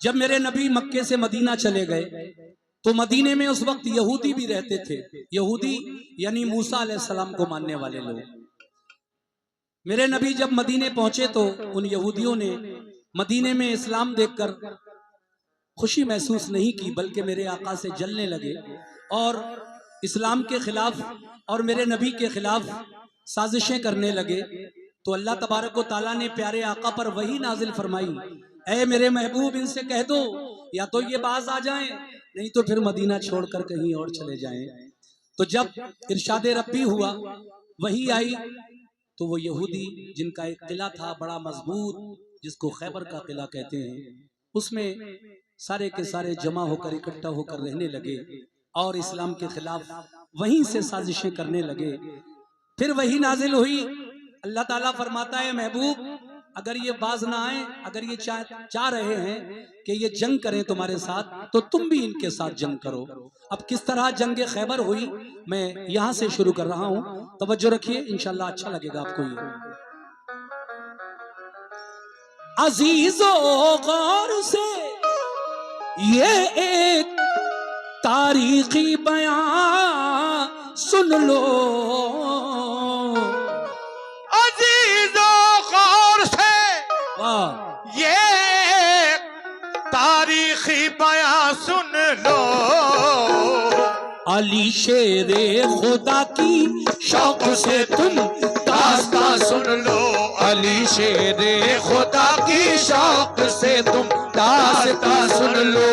जब मेरे नबी मक्के से मदीना चले गए तो मदीने में उस वक्त यहूदी भी रहते थे। यहूदी यानी मूसा अलैहिस्सलाम को मानने वाले लोग। मेरे नबी जब मदीने पहुंचे तो उन यहूदियों ने मदीने में इस्लाम देखकर खुशी महसूस नहीं की, बल्कि मेरे आका से जलने लगे और इस्लाम के खिलाफ और मेरे नबी के खिलाफ साजिशें करने लगे। तो अल्लाह तबारक व तआला ने प्यारे आका पर वही नाजिल फरमाई, ऐ मेरे महबूब इनसे कह दो या तो ये बाज आ जाएं, नहीं तो फिर मदीना छोड़कर कहीं और चले जाएं। तो जब इरशाद रब्बी हुआ, वही आई, तो वो यहूदी जिनका एक किला था बड़ा मजबूत, जिसको खैबर का किला कहते हैं, उसमें सारे के सारे जमा होकर इकट्ठा होकर रहने लगे और इस्लाम के खिलाफ वहीं से साजिशें करने लगे। फिर वही नाजिल हुई। अल्लाह ताला फरमाता है, महबूब अगर ये बाज ना आए, अगर ये चाह रहे हैं कि ये जंग करें तुम्हारे साथ, तो तुम भी इनके साथ जंग करो। अब किस तरह जंग खैबर हुई मैं यहां से शुरू कर रहा हूं, तवज्जो रखिए, इंशाल्लाह अच्छा लगेगा आपको। ये अजीजो गौर से ये एक तारीखी बयान सुन लो, अजीजो गौर से ये तारीखी बयान सुन लो। अली शेरे खुदा की शौक से तुम दास्तां सुन लो, अली शेरे खुदा की शौक से तुम दास्तां सुन लो।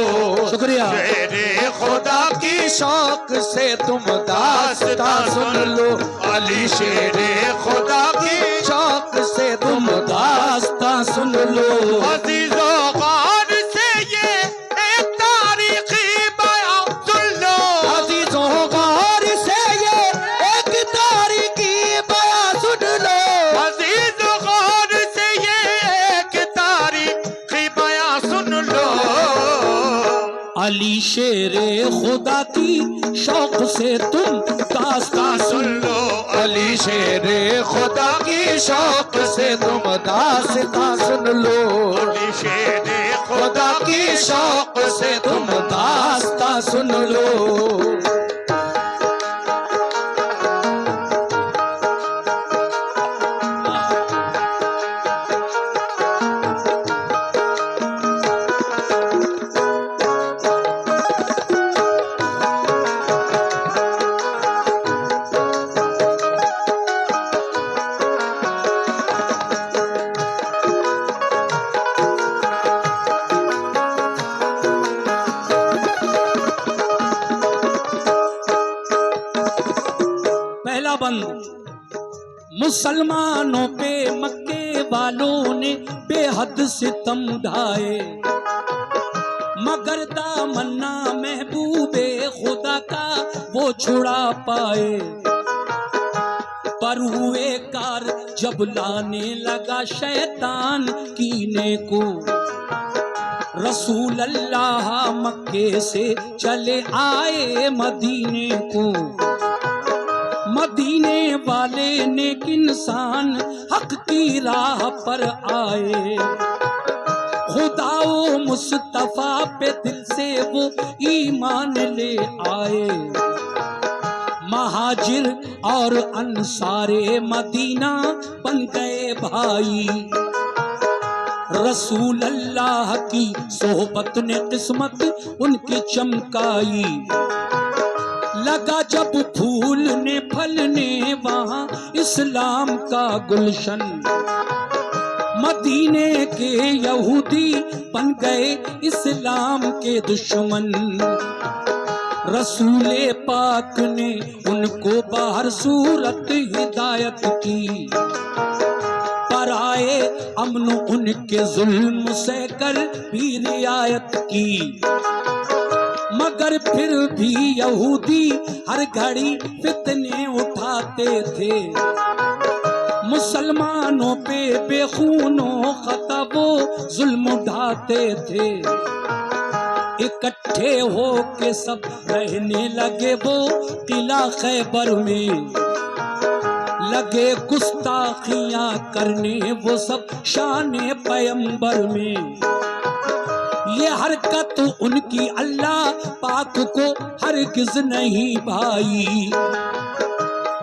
शुक्रिया। शेरे खुदा की शौक से तुम दास्तां सुन लो, अली शेरे खुदा की शौक से तुम दास्तां सुन लो। अजीजो गौर से ये एक तारीखी बयान सुन लो, अजीजों गौर से ये एक तारीखी बयान सुन लो, अजीजो गौर से ये एक तारीखी बयान सुन लो। अली शेरे खुदा की शौक से तुम दास्तां सुन लो, अली शेरे खुदा की शौक से तुम दास्तां सुन लो, अली शेरे खुदा की शौक से तुम दास्तां सुन लो। पहला बंद, मुसलमानों पे मक्के वालों ने बेहद सितम ढाए, मगर दामन्ना महबूबे खुदा का वो छुड़ा पाए। पर हुए कार जब लाने लगा शैतान कीने को, रसूल अल्लाह मक्के से चले आए मदीने को। मदीने वाले नेक इंसान हक की राह पर आए, खुदाओ मुस्तफा पे दिल से वो ईमान ले आए। महाजिर और अंसारे मदीना बन गए भाई, रसूल अल्लाह की सोहबत ने किस्मत उनकी चमकाई। लगा जब फूलने फलने वहां इस्लाम का गुलशन, मदीने के यहूदी बन गए इस्लाम के दुश्मन। रसूले पाक ने उनको बाहर सूरत हिदायत की, पर आए अमन उनके जुल्म से कर भी रियायत की। मगर फिर भी यहूदी हर घड़ी फितने उठाते थे, मुसलमानों पे बेखूनों खता वो जुल्म उठाते थे। इकट्ठे हो के सब रहने लगे वो किला खैबर में, लगे गुस्ताखियां करने वो सब शान पैगंबर में। ये हरकत उनकी अल्लाह पाक को हरगिज नहीं भाई।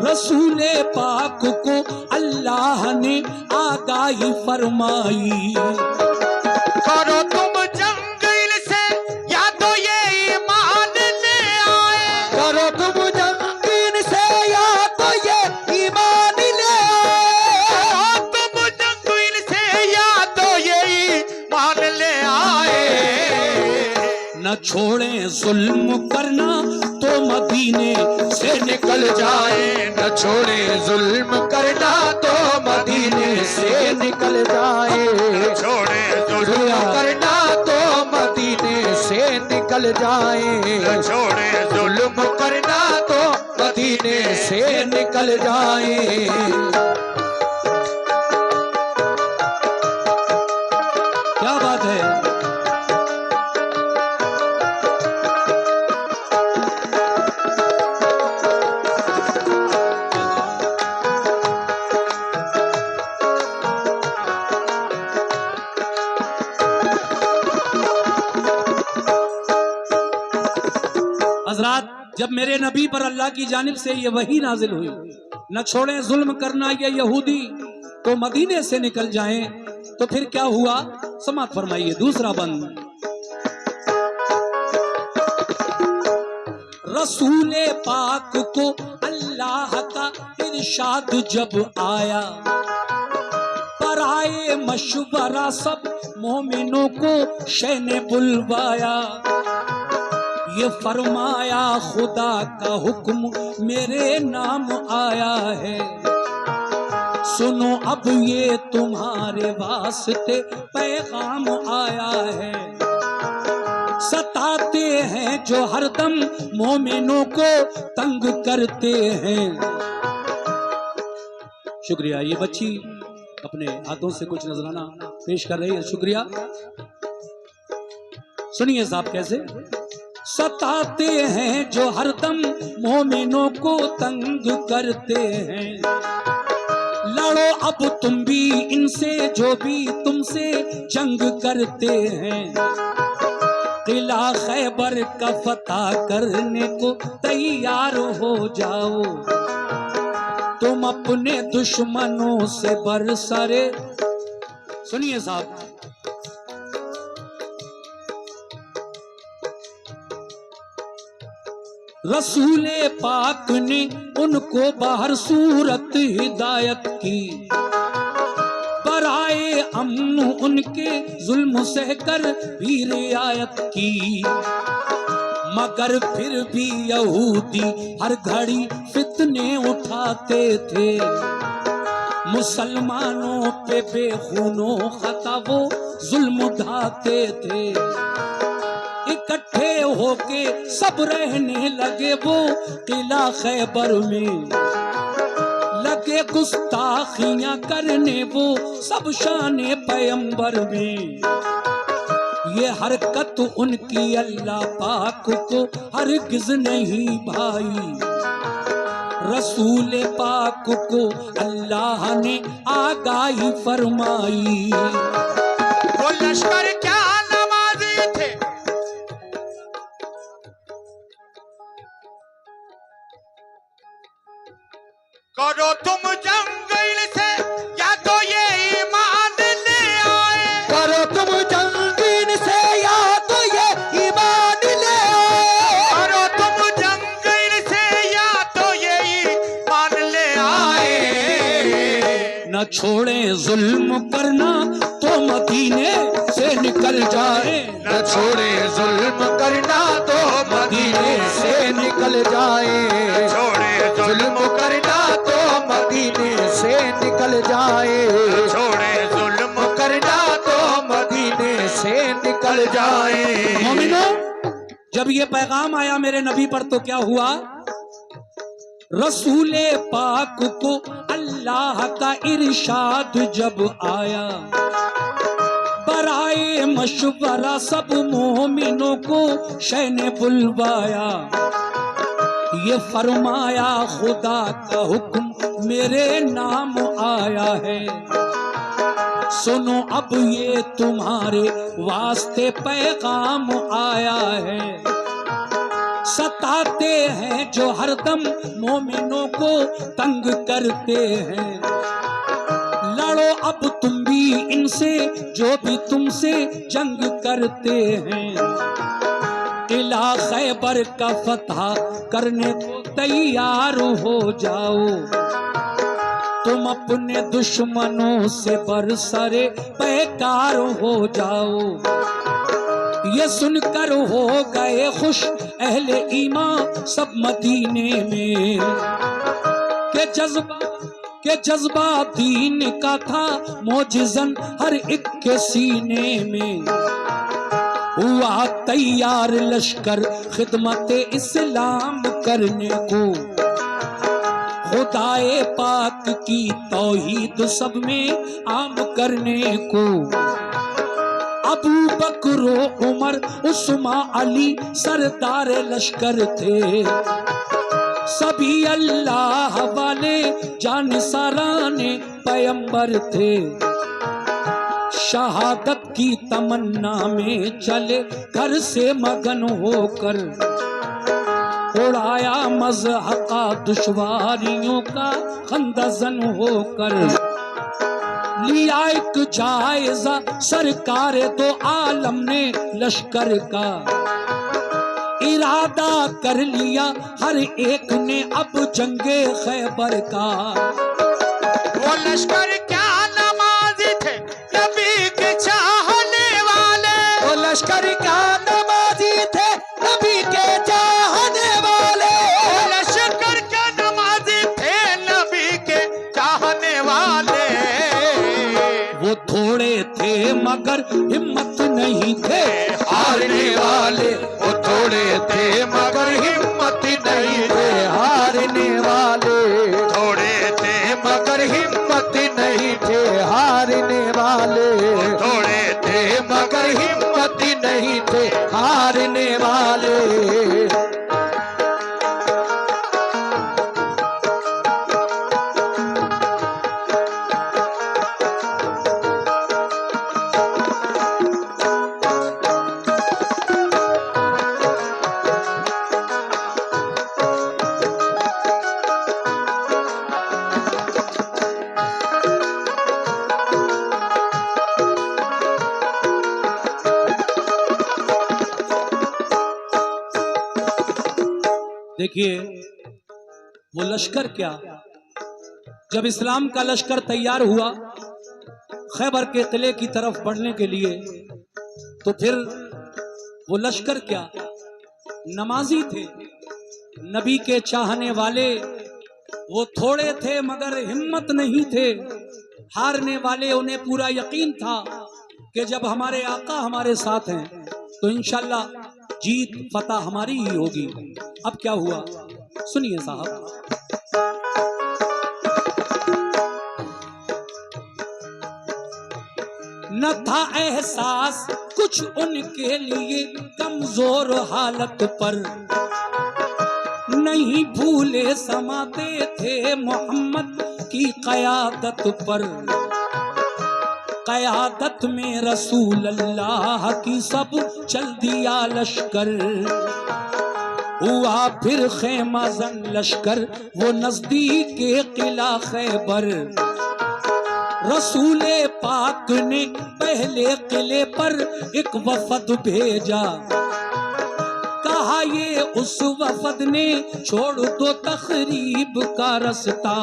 रसूले पाक को अल्लाह ने आगाही फरमाई। करो तुम जंग इनसे या तो ये ईमान ले आए। करो तुम जंग इनसे या तो ये ईमान ले आए। करो तुम जंग इनसे या तो ये ईमान ले आए। न छोड़े जुल्म करना तो मदीने से निकल जाए। न छोड़े जुल्म करना तो मदीने से निकल जाए। छोड़े जुल्म करना तो मदीने से निकल जाए। छोड़े जुल्म करना तो मदीने से निकल जाए। क्या बात है। हजरात, जब मेरे नबी पर अल्लाह की जानिब से ये वही नाजिल हुई, न छोड़ें जुल्म करना ये यहूदी तो मदीने से निकल जाएं, तो फिर क्या हुआ समात फरमाइए। दूसरा बंद। रसूले पाक को अल्लाह का इरशाद जब आया, पर आए मशवरा सब मोमिनों को शह ने बुलवाया। ये फरमाया खुदा का हुक्म मेरे नाम आया है, सुनो अब ये तुम्हारे वास्ते पैगाम आया है। सताते हैं जो हरदम मोमिनों को तंग करते हैं। शुक्रिया। ये बच्ची अपने हाथों से कुछ नजराना पेश कर रही है, शुक्रिया। सुनिए साहब कैसे। सताते हैं जो हरदम मोमिनों को तंग करते हैं, लड़ो अब तुम भी इनसे जो भी तुमसे जंग करते हैं। किला खैबर का फतह करने को तैयार हो जाओ, तुम अपने दुश्मनों से बरसरे। सुनिए साहब, रसूले पाक ने उनको बाहर सूरत हिदायत की, बराए अमन उनके जुल्म सहकर भी रियायत की। मगर फिर भी यहूदी हर घड़ी फितने उठाते थे, मुसलमानों पे बेखूनो खता वो जुल्म ढाते थे। इकट्ठे होके सब रहने लगे वो किला खैबर में, लगे गुस्ताखियां करने वो सब शाने पैगंबर में। ये हरकत उनकी अल्लाह पाक को हरगिज नहीं भाई। रसूल पाक को अल्लाह ने आगाही फरमाई। वो लश्कर क्या नमाजी थे, करो तुम जंग इनसे या तो ये ईमान ले आए। करो तुम जंग इनसे या तो ये ईमान ले आए। करो तुम जंग इनसे या तो ये ईमान ले आए। न छोड़े जुल्म करना तो मदीने से निकल जाए। न छोड़े जुल्म करना तो मदीने से निकल जाए। छोड़े जुल्म करना तो मदीने से निकल जाए। छोड़े जुल्म करना तो मदीने से निकल जाए। मोमिनो, जब ये पैगाम आया मेरे नबी पर तो क्या हुआ। रसूले पाक को अल्लाह का इरशाद जब आया, बराए मशवरा सब मोमिनों को शह ने बुलवाया। ये फरमाया खुदा का हुक्म मेरे नाम आया है, सुनो अब ये तुम्हारे वास्ते पैगाम आया है। सताते हैं जो हरदम मोमिनों को तंग करते हैं, लड़ो अब तुम भी इनसे जो भी तुमसे जंग करते हैं। किला खैबर का फतह करने को तैयार हो जाओ, तुम अपने दुश्मनों से बरसरे बेकार हो जाओ। ये सुनकर हो गए खुश अहले ईमान सब मदीने में, के जज्बा दीन का था मोजिज़न हर एक के सीने में। हुआ तैयार लश्कर खिदमत इस्लाम करने को, खुदाए पाक की तौहीद सब में आम करने को। अबू बकर उमर उस्मान अली सरदार लश्कर थे, सभी अल्लाह वाले जानिसाराने पैगंबर थे। शहादत की तमन्ना में चले घर से मगन होकर, उड़ाया मज़हक़ा दुश्वारियों का खंदजन होकर। लिया एक जायजा सरकार दो आलम ने लश्कर का, इरादा कर लिया हर एक ने अब जंगे खैबर का। वो लश्कर क्या नमाज़ी थे नबी के चाहने वाले, वो लश्कर क्या नमाज़ी थे नबी के चाहने वाले, वो लश्कर क्या नमाज़ी थे नबी के चाहने वाले। वो थोड़े थे मगर हिम्मत नहीं थे हारने वाले, वो थोड़े थे मगर हिम्मत नहीं थे हारने वाले, थोड़े थे मगर हिम्मत नहीं थे हारने वाले, थोड़े थे मगर हिम्मत नहीं थे हारने वाले। देखिए वो लश्कर क्या, जब इस्लाम का लश्कर तैयार हुआ खैबर के किले की तरफ बढ़ने के लिए, तो फिर वो लश्कर क्या, नमाजी थे, नबी के चाहने वाले। वो थोड़े थे मगर हिम्मत नहीं थे हारने वाले। उन्हें पूरा यकीन था कि जब हमारे आका हमारे साथ हैं तो इंशाल्लाह जीत फतह हमारी ही होगी। अब क्या हुआ सुनिए साहब। न था एहसास कुछ उनके लिए कमजोर हालत पर, नहीं भूले समाते थे मोहम्मद की क़यादत पर। क़यादत में रसूल अल्लाह की सब चल दिया लश्कर। हुआ फिर खेमा जन लश्कर वो नजदीक के किला खैबर। रसूले पाक ने पहले किले पर एक वफद भेजा, कहा ये उस वफद ने छोड़ दो तखरीब का रास्ता।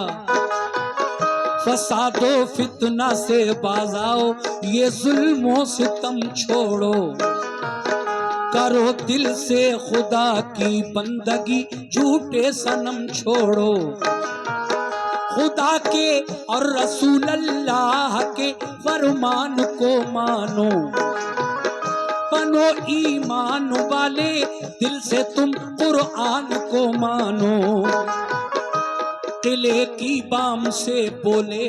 फसादो फितना से बाजाओ ये जुल्मों सितम छोड़ो। करो दिल से खुदा की बंदगी झूठे सनम छोड़ो। खुदा के और रसूल अल्लाह के फरमान को मानो। बनो ईमान वाले दिल से तुम कुरान को मानो। किले की बाम से बोले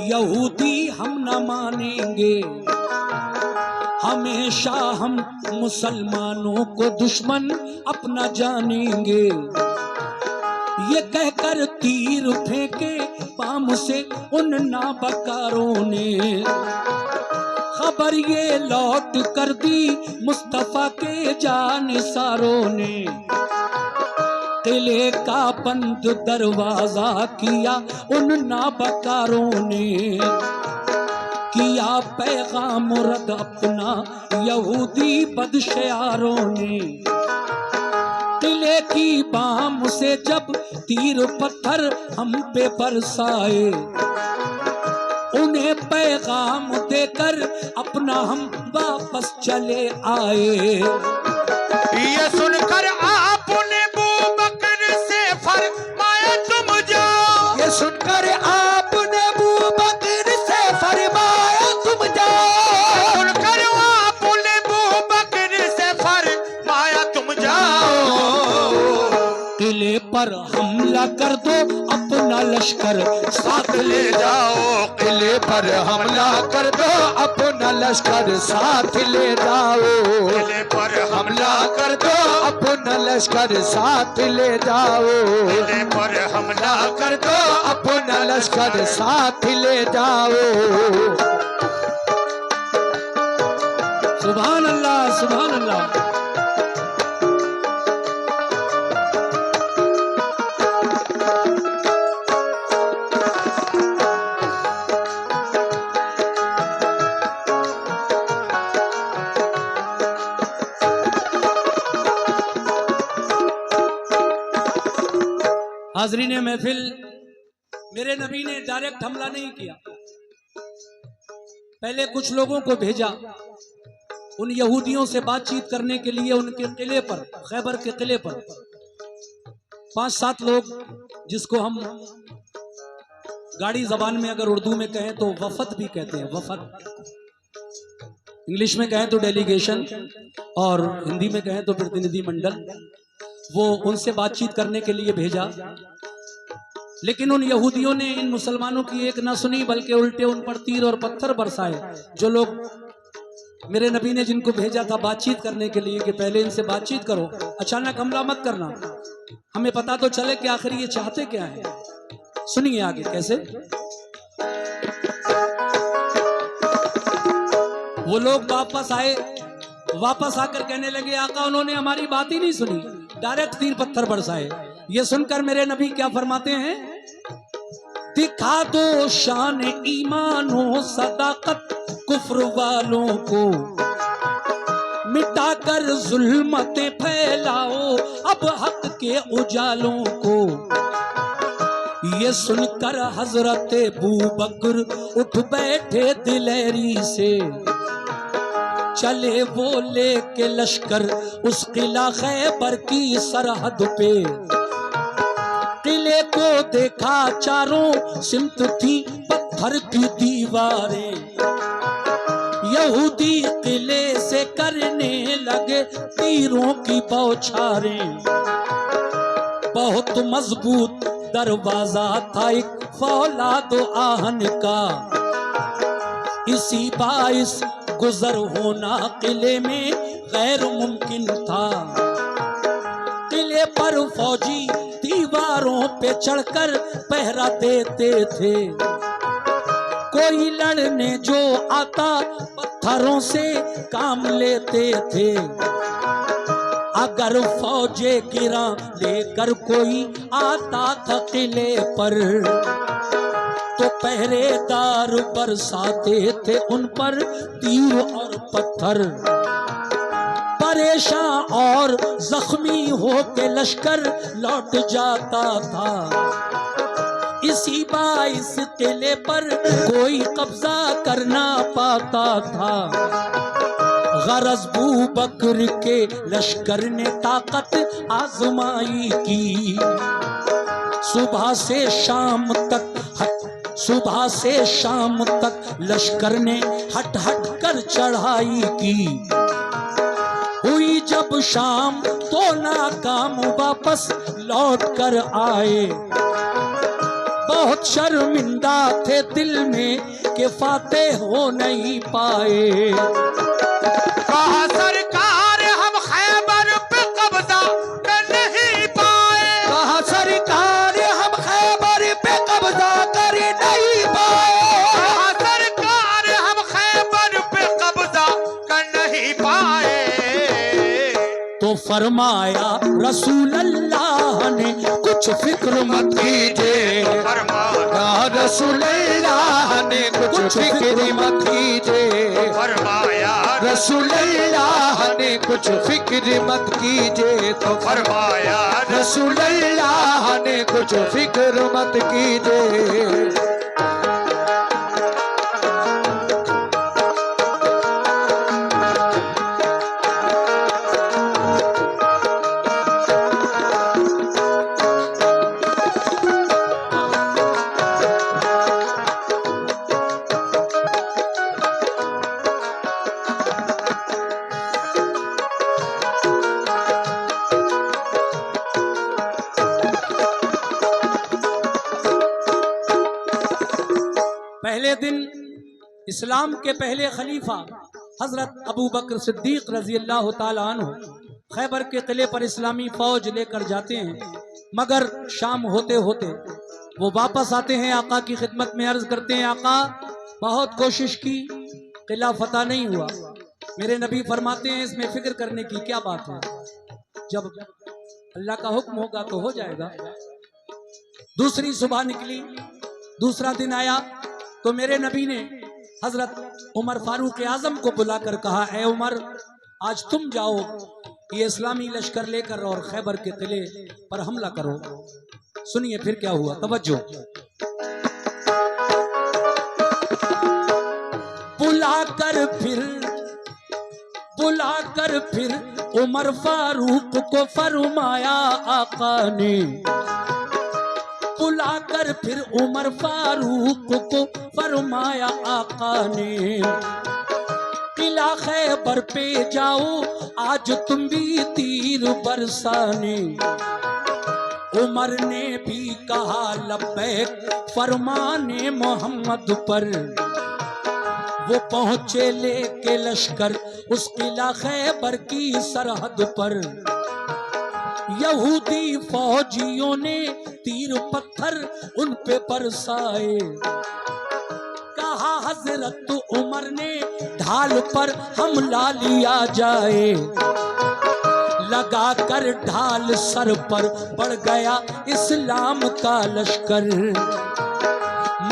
यहूदी हम न मानेंगे, हमेशा हम मुसलमानों को दुश्मन अपना जानेंगे। ये कहकर तीर फेंके पाम से उन नाबकारों ने, खबर ये लौट कर दी मुस्तफा के जानिसारों ने। किले का बंद दरवाजा किया उन नाबकारों ने, किया पैगाम रद्द अपना यहूदी बदशयारों ने। किले की बाम से जब तीर पत्थर हम पे बरसाए, उन्हें पैगाम देकर अपना हम वापस चले आए। ये सुनकर आपने अबू बकर से फरमाया तुम जाओ, ये सुनकर आपने अबू बकर से फरमाया तुम जाओ, सुनकर आपने अबू बकर से फरमाया तुम जाओ। किले पर हमला कर दो अपना लश्कर साथ ले जाओ, किले पर हमला कर दो अपना लश्कर साथ ले जाओ, किले पर हमला कर दो अपना लश्कर साथ ले जाओ, किले पर हमला कर दो अपना लश्कर साथ ले जाओ। सुभान अल्लाह, सुभान अल्लाह। हाजरीन महफिल, मेरे नबी ने डायरेक्ट हमला नहीं किया। पहले कुछ लोगों को भेजा उन यहूदियों से बातचीत करने के लिए। उनके किले पर, खैबर के किले पर 5-7 लोग, जिसको हम गाड़ी जबान में अगर उर्दू में कहें तो वफद भी कहते हैं, वफद। इंग्लिश में कहें तो डेलीगेशन और हिंदी में कहें तो प्रतिनिधि मंडल। वो उनसे बातचीत करने के लिए भेजा, लेकिन उन यहूदियों ने इन मुसलमानों की एक ना सुनी, बल्कि उल्टे उन पर तीर और पत्थर बरसाए। जो लोग मेरे नबी ने जिनको भेजा था बातचीत करने के लिए कि पहले इनसे बातचीत करो, अचानक हमला मत करना, हमें पता तो चले कि आखिर ये चाहते क्या है। सुनिए आगे कैसे। वो लोग वापस आए, वापस आकर कहने लगे आका उन्होंने हमारी बात ही नहीं सुनी, डायरेक्ट तीर पत्थर बरसाए। ये सुनकर मेरे नबी क्या फरमाते हैं, दिखा दो शान ईमानो सदाकत कुफ्र वालों को, मिटाकर जुल्मतें फैलाओ अब हक के उजालों को। ये सुनकर हजरत अबू बकर उठ बैठे दिलेरी से, चले वो लेके लश्कर उस किला खैबर की सरहद पे। किले को देखा चारों सिमत थी पत्थर की दीवारें, यहूदी किले से करने लगे तीरों की बौछारें। बहुत मजबूत दरवाजा था एक फौलाद आहन का, इसी बाइस गुजर होना किले में गैर मुमकिन था। किले पर फौजी दीवारों पे चढ़कर पहरा देते थे, कोई लड़ने जो आता पत्थरों से काम लेते थे। अगर फौजे गिरा लेकर कोई आता था किले पर, तो पहरेदार बरसाते थे उन पर तीर और पत्थर। परेशान और जख्मी होके लश्कर लौट जाता था, इसी बाइस किले पर कोई कब्जा करना पाता था। गरज अबू बकर के लश्कर ने ताकत आजमाई की, सुबह से शाम तक लश्कर ने हट हट कर चढ़ाई की। हुई जब शाम तो नाकाम वापस लौट कर आए, बहुत शर्मिंदा थे दिल में कि फातेह हो नहीं पाए। कहा सरकार हम खैबर पे कब्जा कर नहीं पाए, कहा सरकार तो फरमाया रसूल अल्लाह ने कुछ फिक्र मत कीजिए, फरमाया रसूल अल्लाह ने कुछ फिक्र मत कीजिए, फरमाया रसूल अल्लाह ने कुछ फिक्र मत कीजिए, तो फरमाया रसूल अल्लाह ने कुछ फिक्र मत कीजिए। पहले दिन इस्लाम के पहले खलीफा हजरत अबू बकर सिद्दीक रजी अल्लाह ताला अन्हु खैबर के किले पर इस्लामी फौज लेकर जाते हैं, मगर शाम होते होते वो वापस आते हैं। आका की खिदमत में अर्ज करते हैं, आका बहुत कोशिश की, किला फतह नहीं हुआ। मेरे नबी फरमाते हैं इसमें फिक्र करने की क्या बात है, जब अल्लाह का हुक्म होगा तो हो जाएगा। दूसरी सुबह निकली, दूसरा दिन आया तो मेरे नबी ने हजरत उमर फारूक आजम को बुलाकर कहा, ए उमर, आज तुम जाओ ये इस्लामी लश्कर लेकर और खैबर के किले पर हमला करो। सुनिए फिर क्या हुआ, तवज्जो। बुलाकर फिर उमर फारूक को फरमाया आका ने, बुलाकर फिर उमर फारूक को फरमाया आका ने, किला खैबर पे जाओ आज तुम भी तीर बरसाने। उमर ने भी कहा लब्बैक फरमाने मोहम्मद पर। वो पहुंचे लेके लश्कर उस किला खैबर की सरहद पर। यहूदी फौजियों ने तीर पत्थर उन पे बरसाए। कहा हजरत उमर ने ढाल पर हमला लिया जाए। लगाकर ढाल सर पर बढ़ गया इस्लाम का लश्कर,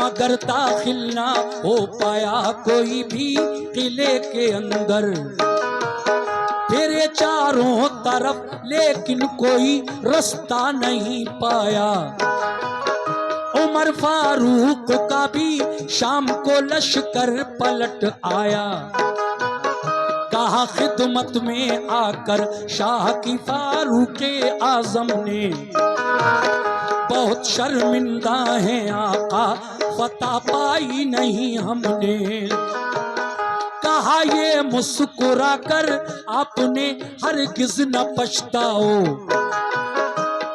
मगर दाखिल ना हो पाया कोई भी किले के अंदर। फिरे चारों तरफ लेकिन कोई रास्ता नहीं पाया। उमर फारूक का भी शाम को लश्कर पलट आया। कहा खिदमत में आकर शाह की फारूक आजम ने, बहुत शर्मिंदा है आका फतह पाई नहीं हमने। कहा ये मुस्कुरा कर आपने हरगिज न पछताओ,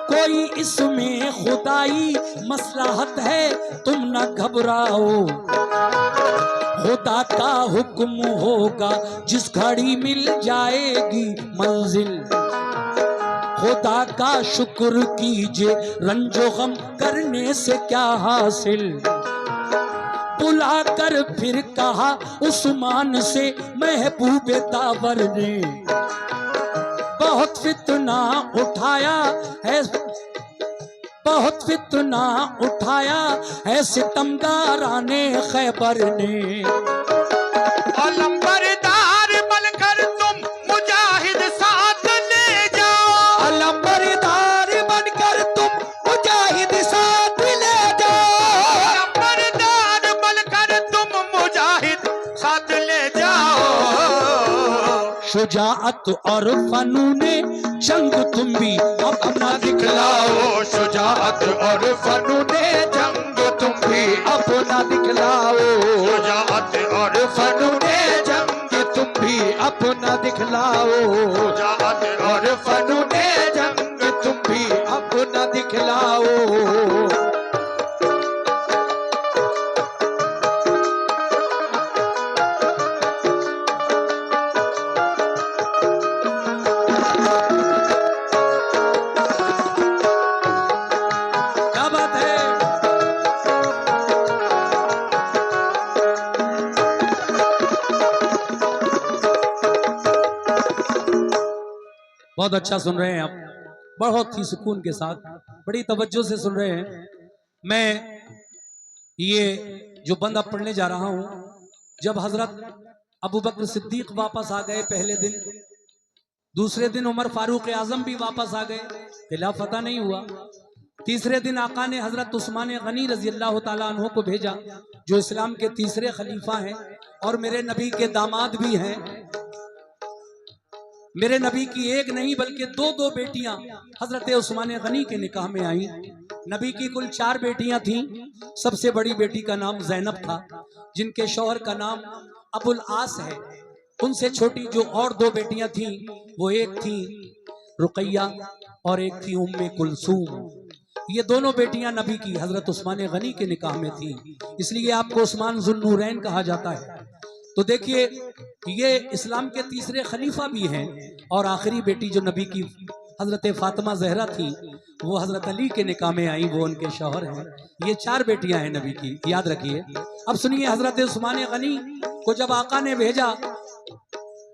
कोई इसमें खुदाई मसलहत है तुम न घबराओ। खुदा का हुक्म होगा जिस घड़ी मिल जाएगी मंजिल। खुदा का शुक्र कीजिए रंजो गम करने से क्या हासिल। बुलाकर फिर कहा उस्मान से महबूब दावर ने, बहुत फितना उठाया है, बहुत फितना उठाया है सितमगाराने खैबर ने। अलंबरदार बनकर तुम मुजाहिद साथ ले जाओ, अलंबरदार बनकर तुम मुजाहिद साथ ले जाओ, अलंबरदार बनकर तुम मुजाहिद साथ ले जाओ। शुजाअत और फनूने जंग तुम भी अपना दिखलाओ। शुजाअत और फनूने जंग तुम भी अपना दिखलाओ। शुजाअत और फनूने जंग तुम भी अपना दिखलाओ। शुजाअत और फनूने जंग तुम भी अपना दिखलाओ। बहुत अच्छा सुन रहे हैं आप, बहुत ही सुकून के साथ, बड़ी तवज्जो से सुन रहे हैं। मैं ये जो बंद अब पढ़ने जा रहा हूं, जब हजरत अबू बकर सिद्दीक वापस आ गए पहले दिन, दूसरे दिन उमर फारूक आजम भी वापस आ गए, खिलाफ फतह नहीं हुआ। तीसरे दिन आका ने हजरत उस्मान गनी रजी अल्लाह तआला अन्हु को भेजा, जो इस्लाम के तीसरे खलीफा हैं और मेरे नबी के दामाद भी हैं। मेरे नबी की एक नहीं बल्कि दो दो बेटियां हजरत उस्मान गनी के निकाह में आई। नबी की कुल 4 बेटियां थीं। सबसे बड़ी बेटी का नाम जैनब था, जिनके शौहर का नाम अबुल आस है। उनसे छोटी जो और 2 बेटियां थीं, वो एक थी रुकैया और एक थी उम्मे कुलसूम। ये दोनों बेटियां नबी की हजरत उस्मान गनी के निकाह में थीं, इसलिए आपको उस्मान जुन्नूरैन कहा जाता है। तो देखिए, ये इस्लाम के तीसरे खलीफा भी हैं और आखिरी बेटी जो नबी की हजरत फातिमा जहरा थी, वो हजरत अली के निकाह में आई, वो उनके शौहर हैं। ये 4 बेटियां हैं नबी की, याद रखिए। अब सुनिए, हजरत उस्मान गनी को जब आका ने भेजा,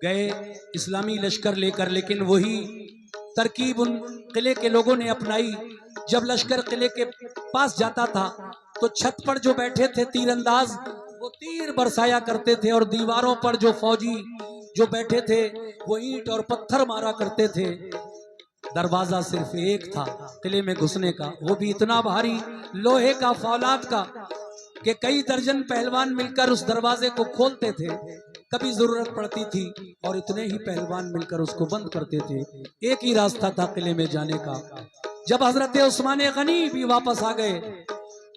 गए इस्लामी लश्कर लेकर, लेकिन वही तरकीब उन किले के लोगों ने अपनाई। जब लश्कर किले के पास जाता था तो छत पर जो बैठे थे तीरंदाज, वो तीर बरसाया करते थे, और दीवारों पर जो फौजी जो बैठे थे वो ईंट और पत्थर मारा करते थे। दरवाजा सिर्फ एक था किले में घुसने का, वो भी इतना भारी लोहे का, फौलाद का, कि कई दर्जन पहलवान मिलकर उस दरवाजे को खोलते थे। कभी जरूरत पड़ती थी और इतने ही पहलवान मिलकर उसको बंद करते थे। एक ही रास्ता था किले में जाने का। जब हजरत उस्मान गनी भी वापस आ गए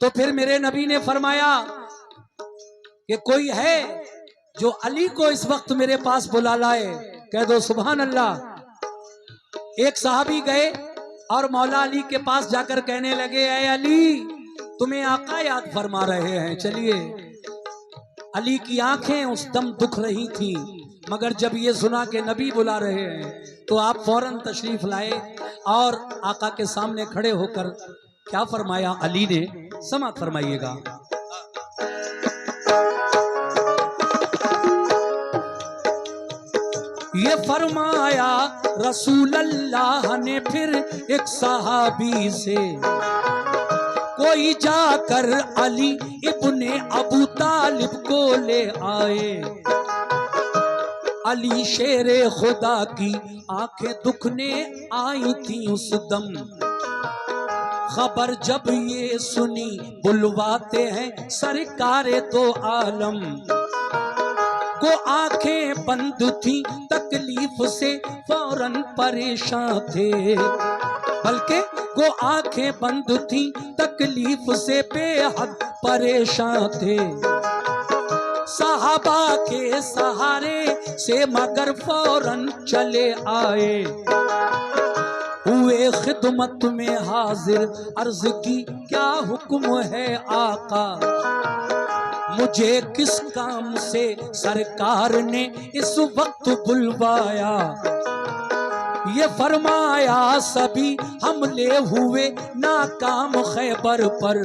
तो फिर मेरे नबी ने फरमाया कि कोई है जो अली को इस वक्त मेरे पास बुला लाए, कह दो सुभान अल्लाह। एक साहबी गए और मौला अली के पास जाकर कहने लगे, ऐ अली, तुम्हें आका याद फरमा रहे हैं, चलिए। अली की आंखें उस दम दुख रही थी, मगर जब ये सुना कि नबी बुला रहे हैं तो आप फौरन तशरीफ लाए और आका के सामने खड़े होकर क्या फरमाया अली ने, समाअत फरमाइएगा। ये फरमाया रसूल अल्लाह ने फिर एक सहाबी से, कोई जाकर अली इब्ने अबू तालिब को ले आए। अली शेरे खुदा की आंखें दुखने आई थी उस दम, खबर जब ये सुनी बुलवाते हैं सरकारे दो आलम। को आंखें बंद थी तकलीफ से फौरन परेशान थे, बल्कि वो आंखें बंद थी तकलीफ से बेहद परेशान थे। सहाबा के सहारे से मगर फौरन चले आए, हुए खिदमत में हाजिर, अर्ज की क्या हुक्म है आका, मुझे किस काम से सरकार ने इस वक्त बुलवाया। ये फरमाया सभी हमले हुए नाकाम खैबर पर,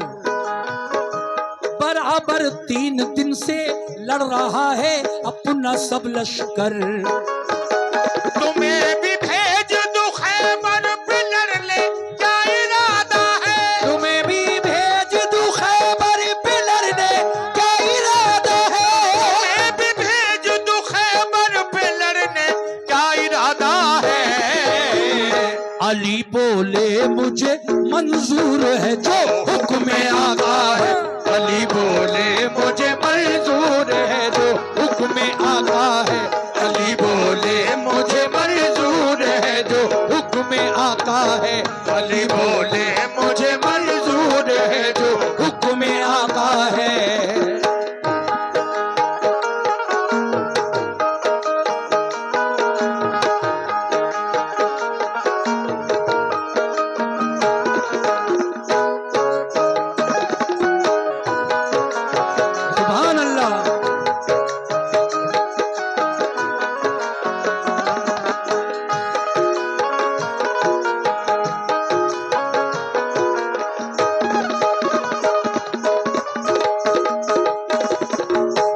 बराबर 3 दिन से लड़ रहा है अपना सब लश्कर। तुम्हें भी भेज दूं खैबर पे लड़ ले, क्या इरादा है? तुम्हें भी भेज दूं खैबर पे लड़ने, क्या इरादा है? तुम्हें भी भेज दूं खैबर पे लड़ने, क्या इरादा है? अली बोले मुझे मंजूर है जो हुक्म आका है। अली बोले मुझे मंजूर है जो हुक्म आका है। अली बोले मुझे मंजूर है जो हुक्म आका है। अली बोले मुझे मंजूर है जो हुक्म आका है। सुभान अल्लाह।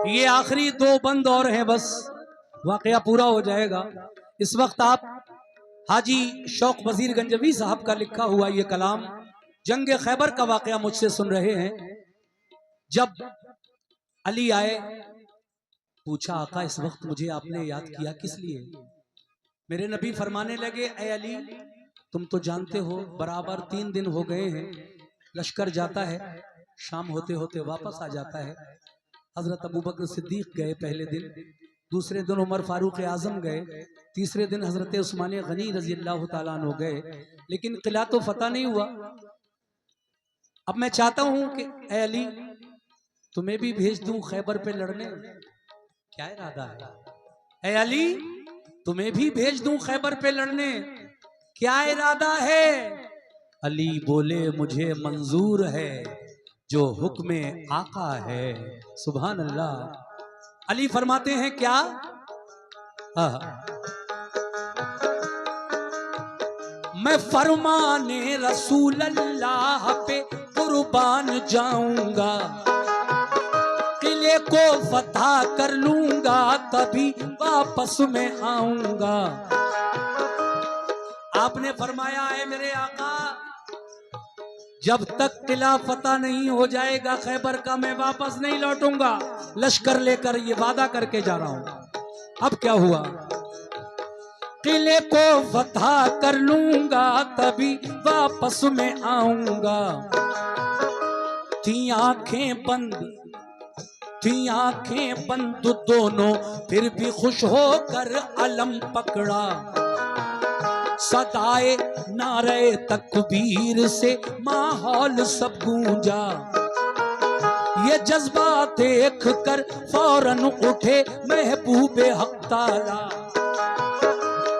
ये आखिरी 2 बंद और हैं, बस वाकया पूरा हो जाएगा। इस वक्त आप हाजी शौक वजीर गंजवी साहब का लिखा हुआ ये कलाम जंग खैबर का वाकया मुझसे सुन रहे हैं। जब अली आए, पूछा आका इस वक्त मुझे आपने याद किया किस लिए? मेरे नबी फरमाने लगे, ए अली तुम तो जानते हो बराबर 3 दिन हो गए हैं, लश्कर जाता है, शाम होते होते वापस आ जाता है। हजरत अबू बकर सिद्दीक गए पहले दिन, दूसरे दिन उमर फारूक आजम गए, तीसरे दिन हजरत उस्मान गनी रजी अल्लाह तआला अन्हु गए, लेकिन किला तो फतह नहीं हुआ। अब मैं चाहता हूं कि ए अली तुम्हें भी भेज दूं खैबर पे लड़ने, क्या इरादा है? ए अली तुम्हें भी भेज दूं खैबर पे लड़ने, क्या इरादा है? अली बोले मुझे मंजूर है जो हुक्म आका है। सुभान अल्लाह। अली फरमाते हैं क्या? मैं फरमाने रसूल अल्लाह पे कुर्बान जाऊंगा, किले को फतह कर लूंगा, तभी वापस में आऊंगा। आपने फरमाया है मेरे आका जब तक किला फतह नहीं हो जाएगा खैबर का मैं वापस नहीं लौटूंगा, लश्कर लेकर ये वादा करके जा रहा हूं। अब क्या हुआ? किले को फतह कर लूंगा तभी वापस में आऊंगा। थी आंखें बंद दोनों, फिर भी खुश होकर अलम पकड़ा। सदाए नारे तकबीर से माहौल सब गूंजा। ये जज्बा देख कर फौरन उठे महबूबे हक ताला।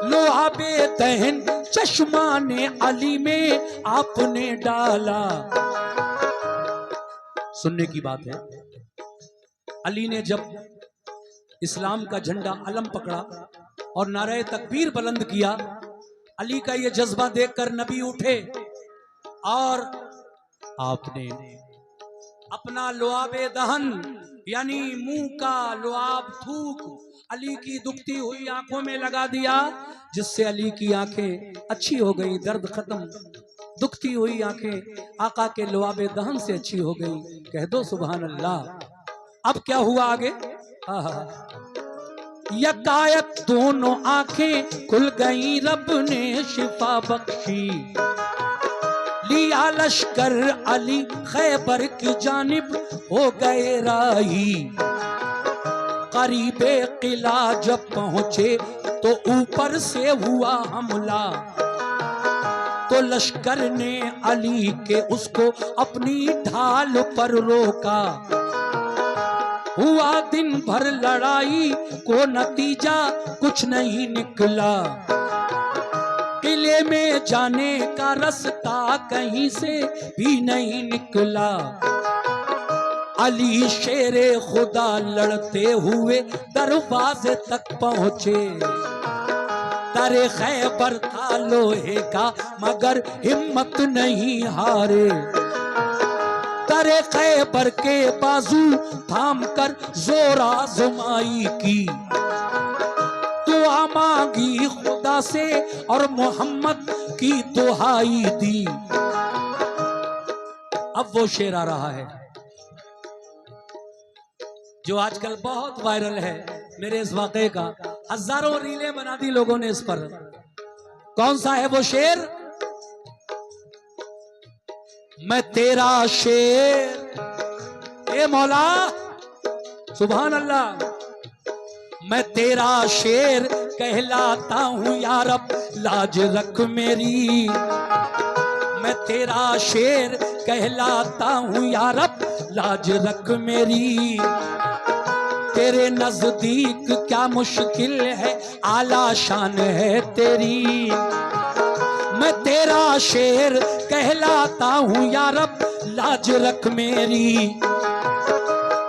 लोहाबे दहन चश्मा ने अली में आपने डाला। सुनने की बात है, अली ने जब इस्लाम का झंडा अलम पकड़ा और नारे तकबीर बुलंद किया, अली का ये जज्बा देखकर नबी उठे और आपने अपना लुआबे दहन यानी मुंह का लुआब थूक अली की दुखती हुई आंखों में लगा दिया, जिससे अली की आंखें अच्छी हो गई, दर्द खत्म। दुखती हुई आंखें आका के लुआबे दहन से अच्छी हो गई। कह दो सुभान अल्लाह। अब क्या हुआ आगे? यकायक दोनों आंखें खुल गई, रब ने शिफा बख्शी। लिया लश्कर अली खैबर की जानिब हो गए राही। करीबे किला जब पहुंचे तो ऊपर से हुआ हमला। तो लश्कर ने अली के उसको अपनी ढाल पर रोका। हुआ दिन भर लड़ाई को नतीजा कुछ नहीं निकला। किले में जाने का रास्ता कहीं से भी नहीं निकला। अली शेरे खुदा लड़ते हुए दरवाजे तक पहुंचे। दरे खैबर था लोहे का मगर हिम्मत नहीं हारे। दरे खैबर के बाजू थाम कर जोर आजमाई की। दुआ मांगी खुदा से और मोहम्मद की दुहाई दी। अब वो शेर आ रहा है जो आजकल बहुत वायरल है। मेरे इस वाक़े का हजारों रीलें बना दी लोगों ने इस पर। कौन सा है वो शेर? मैं तेरा शेर ए मौला सुभान अल्लाह। मैं तेरा शेर कहलाता हूँ या रब, लाज रख मेरी। मैं तेरा शेर कहलाता हूँ या रब, लाज रख मेरी। तेरे नजदीक क्या मुश्किल है, आला शान है तेरी। मैं तेरा शेर कहलाता हूँ या रब, लाज रख मेरी।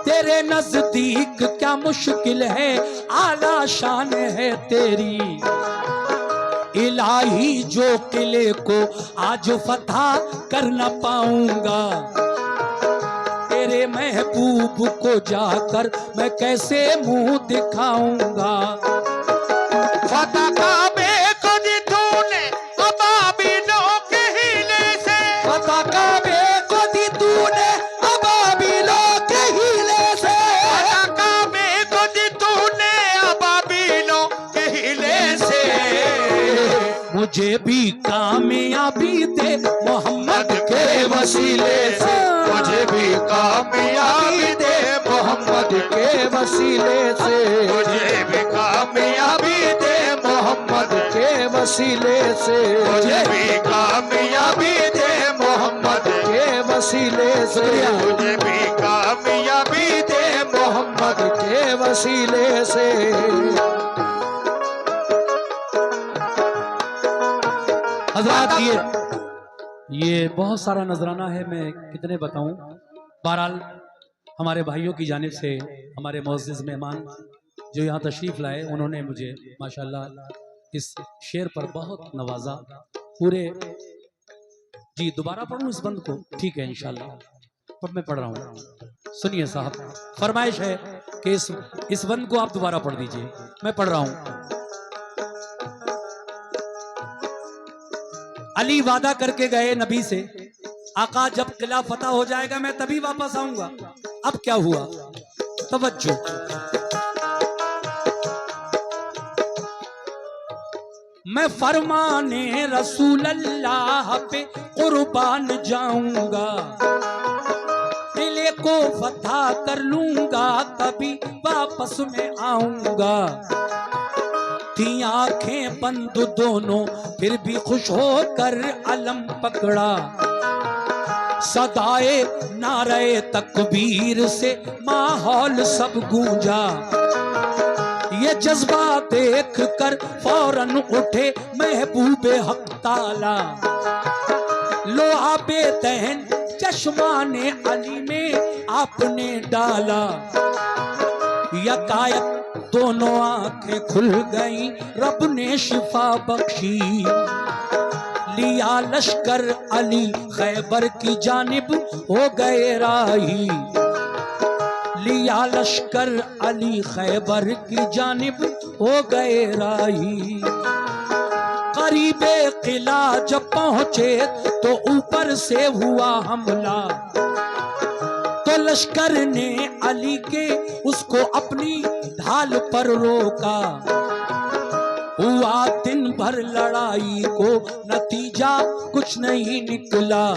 तेरे नजदीक क्या मुश्किल है, आला शान है तेरी। इलाही जो किले को आज फतह कर न पाऊंगा, तेरे महबूब को जाकर मैं कैसे मुंह दिखाऊंगा। फतह काबे को दी तूने मुझे भी कामयाबी दे मोहम्मद के वसीले से, मुझे भी कामयाबी दे मोहम्मद के वसीले से, मुझे भी कामयाबी दे मोहम्मद के वसीले से, मुझे भी कामयाबी दे मोहम्मद के वसीले से, मुझे भी कामयाबी दे मोहम्मद के वसीले से। हजरात ये बहुत सारा नजराना है, मैं कितने बताऊं। बहरहाल हमारे भाइयों की जानिब से हमारे मोअज़्ज़िज़ मेहमान जो यहाँ तशरीफ लाए, उन्होंने मुझे माशाल्लाह इस शेर पर बहुत नवाजा। पूरे जी दोबारा पढ़ूं इस बंद को? ठीक है इंशाल्लाह, पर मैं पढ़ रहा हूँ। सुनिए साहब, फरमाइश है कि इस बंद को आप दोबारा पढ़ दीजिए। मैं पढ़ रहा हूँ। अली वादा करके गए नबी से, आका जब किला फतह हो जाएगा मैं तभी वापस आऊंगा। अब क्या हुआ? तवज्जो। मैं फरमाने रसूल अल्लाह पे कुर्बान जाऊंगा, किले को फतह कर लूंगा तभी वापस में आऊंगा। थी आंखें बंद दोनों फिर भी खुश होकर अलम पकड़ा, सदाए नारे तकबीर से माहौल सब गूंजा। ये जज्बा देख कर फौरन उठे महबूबे हक ताला, लो आबे तहन चश्माने अली में आपने डाला। यकायक दोनों आंखें खुल गई, रब ने शिफा बख्शी। लिया लश्कर अली खैबर की जानिब हो गए राही, लिया लश्कर अली खैबर की जानिब हो गए राही। करीबे किला जब पहुंचे तो ऊपर से हुआ हमला, तो लश्कर ने अली के उसको अपनी ढाल पर रोका। हुआ दिन भर लड़ाई को नतीजा कुछ नहीं निकला,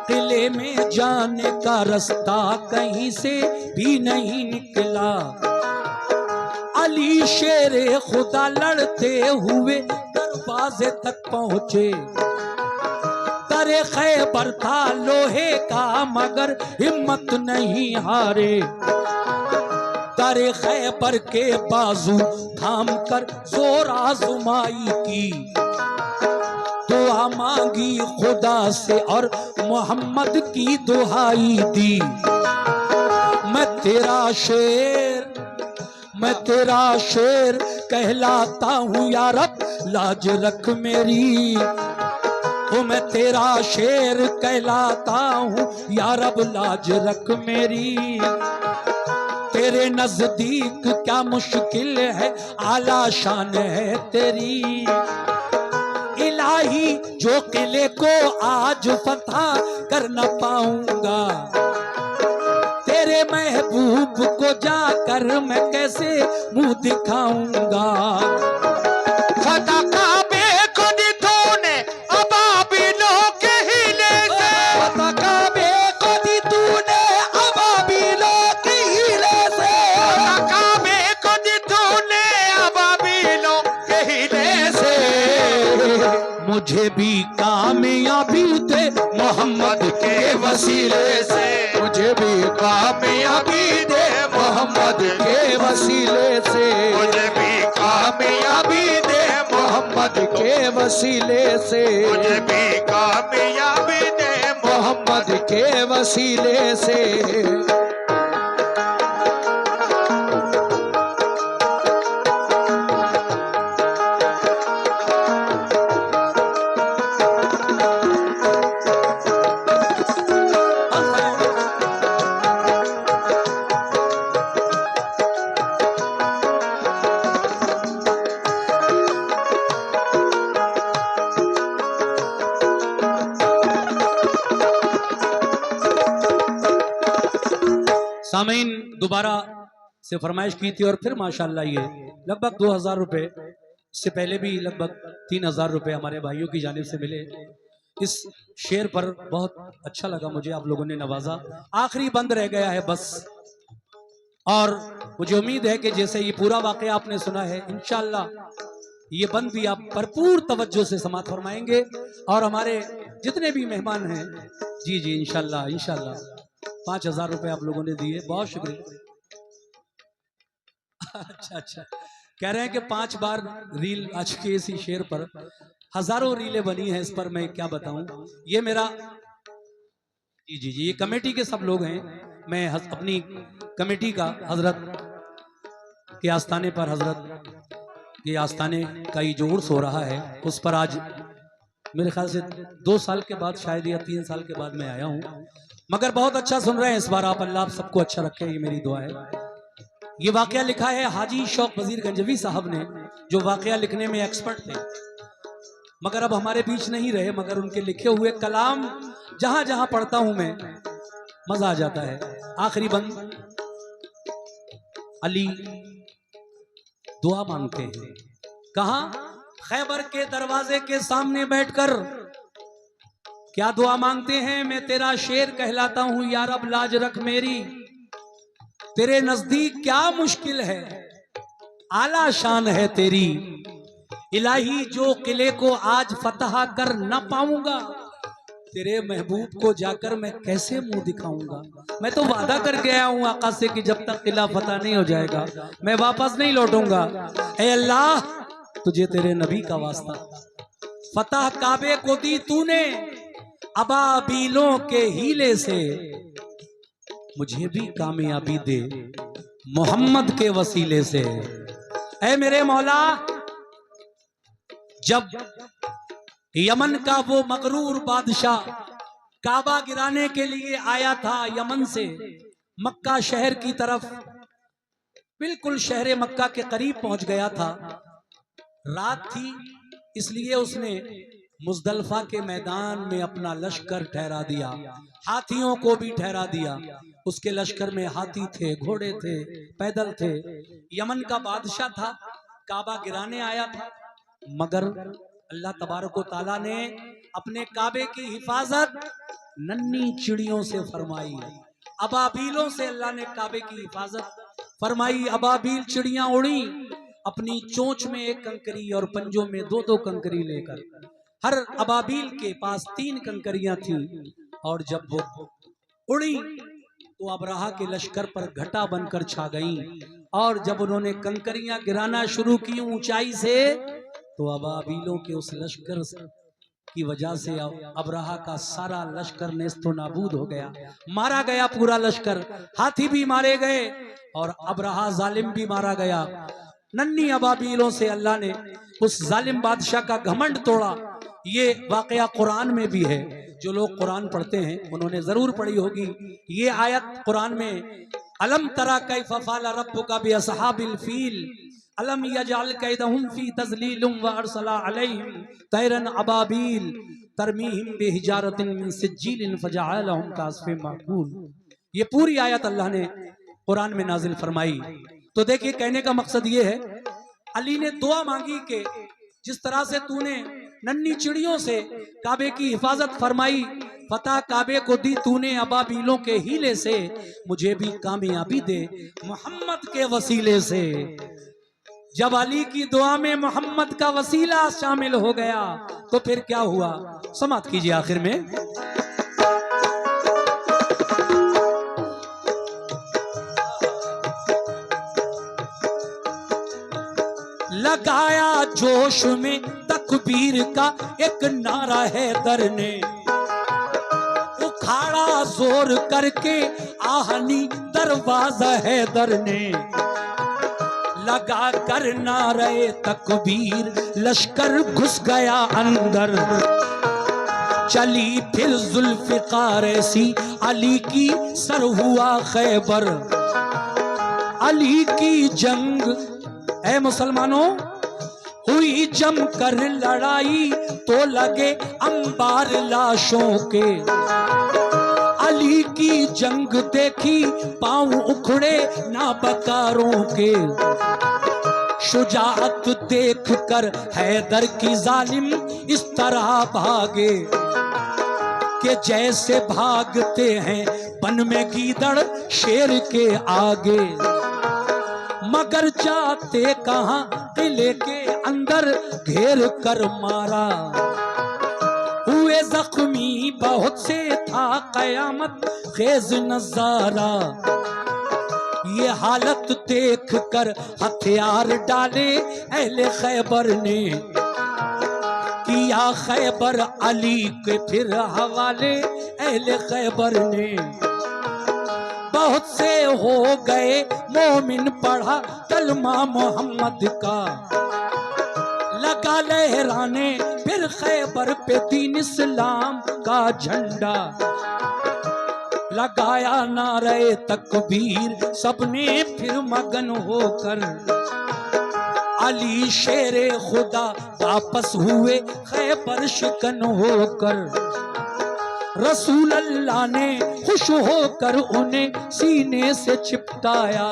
किले में जाने का रास्ता कहीं से भी नहीं निकला। अली शेरे खुदा लड़ते हुए दरवाजे तक पहुंचे, दरे खैबर था लोहे का मगर हिम्मत नहीं हारे। दरे खैबर के बाजू थाम कर जोर आजमाई की, दुआ मांगी खुदा से और मोहम्मद की दुहाई दी। मैं तेरा शेर कहलाता हूँ या रब, लाज रख मेरी। ओ मैं तेरा शेर कहलाता हूँ या रब, लाज रख मेरी। तेरे नजदीक क्या मुश्किल है, आला शान है तेरी। इलाही जो किले को आज फतह कर न पाऊंगा, तेरे महबूब को जाकर मैं कैसे मुंह दिखाऊंगा। फतह काबे को दी तूने अबाबिलों के हीले से, फतह काबे को दी तूने अबाबिलों के हीले से, फतह काबे को दी तूने अबाबिलों के हीले से। मुझे भी कामयाबी दे मोहम्मद के वसीले से, मुझे भी कामयाबी दे मोहम्मद के वसीले से, मुझे भी कामयाबी दे मोहम्मद के वसीले से, मुझे भी कामयाबी दे मोहम्मद के वसीले से। सामीन दोबारा से फरमाइश की थी और फिर माशाल्लाह ये लगभग 2000 रुपए से पहले भी लगभग 3,000 रुपए हमारे भाइयों की जानिब से मिले। इस शेर पर बहुत अच्छा लगा मुझे, आप लोगों ने नवाजा। आखिरी बंद रह गया है बस, और मुझे उम्मीद है कि जैसे ये पूरा वाकया आपने सुना है, इंशाअल्लाह ये बंद भी आप भरपूर तवज्जो से समाअत फरमाएंगे। और हमारे जितने भी मेहमान हैं, जी जी इंशाअल्लाह इंशाअल्लाह 5,000 रुपए आप लोगों ने दिए, बहुत शुक्रिया। अच्छा, कह रहे हैं कि 5 बार रील आ चुकी है इसी शेर पर, हजारों रीलें बनी हैं इस पर, मैं क्या बताऊं। ये मेरा जी ये कमेटी के सब लोग हैं। मैं अपनी कमेटी का हजरत के आस्थाने पर, हजरत के आस्थाने का ये जो उर्स हो रहा है, उस पर आज मेरे ख्याल से 2 साल के बाद शायद या 3 साल के बाद मैं आया हूं, मगर बहुत अच्छा सुन रहे हैं इस बार आप। अल्लाह आप सबको अच्छा रखे, ये मेरी दुआ है। ये वाकया लिखा है हाजी शौक वजीर गंजवी साहब ने, जो वाकया लिखने में एक्सपर्ट थे, मगर अब हमारे बीच नहीं रहे, मगर उनके लिखे हुए कलाम जहां जहां पढ़ता हूं मैं, मजा आ जाता है। आखिरी बंद, अली दुआ मांगते हैं। कहां? खैबर के दरवाजे के सामने बैठकर क्या दुआ मांगते हैं? मैं तेरा शेर कहलाता हूं यार, अब लाज रख मेरी, तेरे नजदीक क्या मुश्किल है, आला शान है तेरी, इलाही जो किले को आज फतह कर न पाऊंगा, तेरे महबूब को जाकर मैं कैसे मुंह दिखाऊंगा। मैं तो वादा करके आया हूं आका से कि जब तक किला फतह नहीं हो जाएगा मैं वापस नहीं लौटूंगा। ऐ अल्लाह तुझे तेरे नबी का वास्ता, फतह काबे को दी तूने अबाबीलों के हीले से, मुझे भी कामयाबी दे मोहम्मद के वसीले से। ऐ मेरे मौला, जब यमन का वो मगरूर बादशाह काबा गिराने के लिए आया था यमन से मक्का शहर की तरफ, बिल्कुल शहर मक्का के करीब पहुंच गया था, रात थी, इसलिए उसने मुजदलफा के मैदान में अपना लश्कर ठहरा दिया, हाथियों को भी ठहरा दिया। उसके लश्कर में हाथी थे, घोड़े थे, पैदल थे। यमन का बादशाह था, काबा गिराने आया था, मगर अल्लाह तबारक व तआला ने अपने काबे की हिफाजत नन्ही चिड़ियों से फरमाई, अबाबीलों से अल्लाह ने काबे की हिफाजत फरमाई। अबाबील चिड़ियां उड़ी अपनी चोंच में 1 कंकरी और पंजों में 2-2 कंकरी लेकर, हर अबाबील के पास 3 कंकरियां थी, और जब वो उड़ी तो अबराहा के लश्कर पर घटा बनकर छा गईं, और जब उन्होंने कंकरियां गिराना शुरू की ऊंचाई से, तो अबाबीलों के उस लश्कर की वजह से अबराहा का सारा लश्कर नेस्तो नाबूद हो गया, मारा गया पूरा लश्कर, हाथी भी मारे गए और अबराहा जालिम भी मारा गया। नन्ही अबाबीलों से अल्लाह ने उस जालिम बादशाह का घमंड तोड़ा। ये वाकया कुरान में भी है, जो लोग कुरान पढ़ते हैं उन्होंने जरूर पढ़ी होगी ये आयत कुरान में, अलम तरा कैफ फ़अल रब्बुका बिअस्हाबिल फील अलम यजअल कैदहुम फी तज़लीलिम व अरसला अलैहिम तैरन अबाबील तरमीहिम बिहिजारतिन मिन सिज्जीलिन फजअलहुम कास्फिन माकूल। ये पूरी आयत अल्लाह ने कुरान में नाजिल फरमाई। तो देखिए, कहने का मकसद ये है, अली ने दुआ मांगी कि जिस तरह से तूने नन्ही चिड़ियों से काबे की हिफाजत फरमाई, फतह काबे को दी तूने अबाबीलों के हीले से, मुझे भी कामयाबी दे मोहम्मद के वसीले से। जब अली की दुआ में मोहम्मद का वसीला शामिल हो गया तो फिर क्या हुआ, समाप्त कीजिए आखिर में। लगाया जोश में तकबीर का एक नारा है दर ने, उखाड़ा जोर करके आहनी दरवाजा है दर ने, लगा कर नारे तकबीर लश्कर घुस गया अंदर, चली फिर जुल्फ़िकार ऐसी अली की सर हुआ खैबर। अली की जंग ऐ मुसलमानों हुई जमकर लड़ाई तो लगे अंबार लाशों के, अली की जंग देखी पांव उखड़े ना बकारों के, शुजाअत देख कर हैदर की जालिम इस तरह भागे कि जैसे भागते हैं वन में गीदड़ शेर के आगे। मगर जाते कहां किले के अंदर घेर कर मारा, हुए जख्मी बहुत से था कयामत खेज नजारा। ये हालत देख कर हथियार डाले अहले खैबर ने, किया खैबर अली के फिर हवाले अहले खैबर ने। बहुत से हो गए मोमिन पढ़ा कलमा मोहम्मद का, लगा लहराने फिर खैबर पे दीन इस्लाम का झंडा। लगाया नारे तकबीर सबने फिर मगन होकर, अली शेरे खुदा वापस हुए खैबर शिकन होकर। रसूल अल्लाह ने खुश होकर उन्हें सीने से चिपटाया,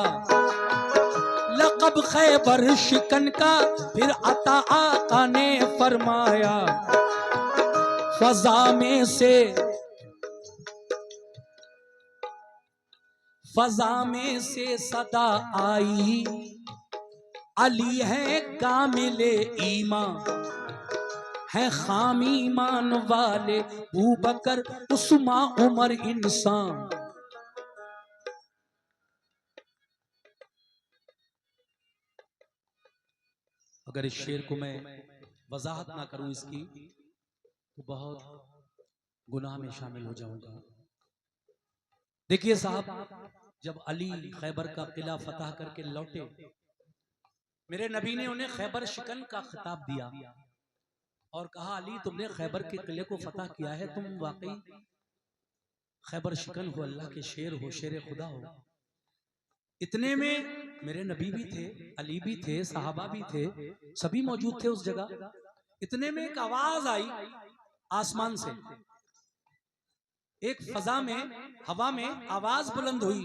लक़ब खैबर शिकन का फिर अता आका ने फरमाया। फजा में से सदा आई, अली है कामिले ईमान, है खाम ईमान वाले अबू बकर उस्मा उमर इंसान। अगर इस शेर को मैं वजाहत ना करूं इसकी तो बहुत गुनाह में शामिल हो जाऊंगा। देखिए साहब, जब अली खैबर का किला फतह करके लौटे, मेरे नबी ने उन्हें खैबर शिकन का खिताब दिया और कहा, अली तुमने खैबर के किले को फतह किया है, तुम वाकई खैबर शिकन हो, अल्लाह के शेर हो, शेर खुदा हो। इतने में मेरे नबी भी थे, अली भी थे, सहाबा भी थे, सभी मौजूद थे उस जगह। इतने में एक आवाज आई आसमान से, एक फजा में, हवा में आवाज बुलंद हुई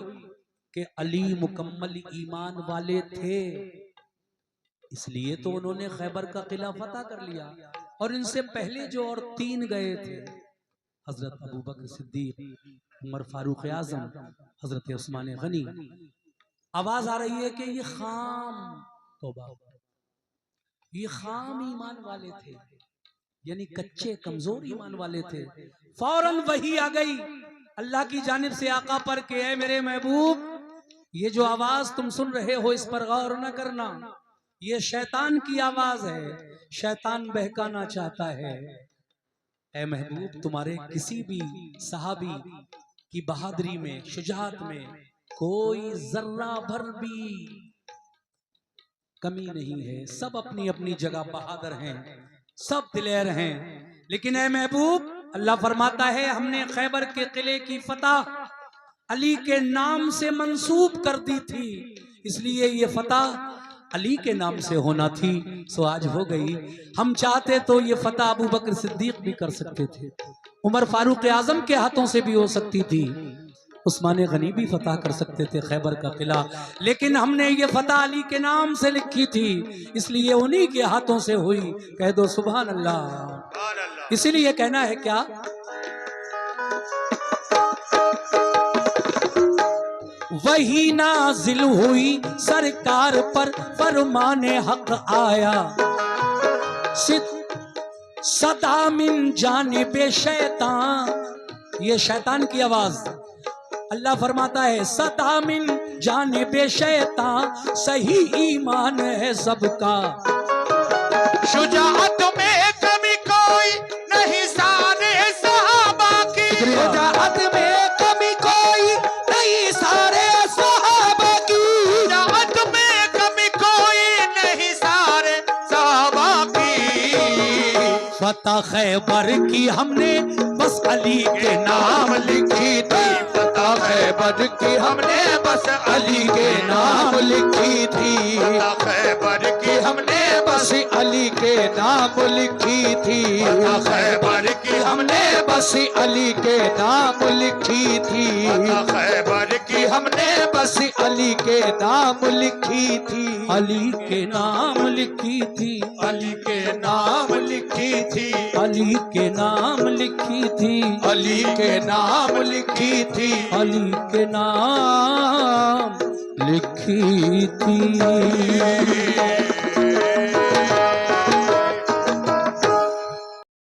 कि अली मुकम्मल ईमान वाले थे, इसलिए तो उन्होंने खैबर का किला फतह कर लिया। और इनसे पहले जो और 3 गए थे, हजरत अबू बकर सिद्दीक, उमर फारूक आजम, हजरत उस्मान गनी। आवाज आ रही है कि ये खाम, तौबा, ये खाम ईमान वाले थे, यानी कच्चे कमजोर ईमान वाले थे। फौरन वही आ गई अल्लाह की जानिब से आका पर के, है मेरे महबूब, ये जो आवाज तुम सुन रहे हो इस पर गौर न करना, ये शैतान की आवाज है, शैतान बहकाना चाहता है। ऐ महबूब, तुम्हारे किसी भी सहाबी की बहादुरी में, शुजाअत में कोई जर्रा भर भी कमी नहीं है, सब अपनी अपनी जगह बहादुर हैं, सब दिलेर हैं। लेकिन ऐ महबूब, अल्लाह फरमाता है हमने खैबर के किले की फतह अली के नाम से मंसूब कर दी थी, इसलिए ये फतह अली के नाम से होना थी, सो आज हो गई। हम चाहते तो ये फतह अबू बकर सिद्दीक भी कर सकते थे, उमर फारूक आजम के हाथों से भी हो सकती थी, उस्मान गनी भी फतह कर सकते थे खैबर का किला, लेकिन हमने ये फतह अली के नाम से लिखी थी, इसलिए उन्हीं के हाथों से हुई। कह दो सुभान अल्लाह। इसीलिए कहना है क्या, वही नाजिल हुई सरकार पर फरमाने हक आया, सदा मिन जानिबे शैतान, ये शैतान की आवाज। अल्लाह फरमाता है सदा मिन जानिबे शैतान, सही ईमान है सबका, शुजाअत में कमी कोई नहीं सारे सहाबा की, शुजाअत में कमी कोई नहीं सारे सहाबा की, शुजाअत में कमी कोई नहीं सारे सहाबा की। फतह खैबर की हमने बस अली के नाम लिखी थी, फतह खैबर की हमने बस अली के नाम लिखी थी, फतह खैबर की हमने बस अली के नाम लिखी थी, फतह खैबर की हमने बस अली के नाम लिखी थी, फतह खैबर की हमने बस अली अली के नाम लिखी थी, अली के नाम लिखी थी, अली के नाम लिखी थी, अली के नाम लिखी थी, अली के नाम लिखी थी, अली के नाम लिखी थी।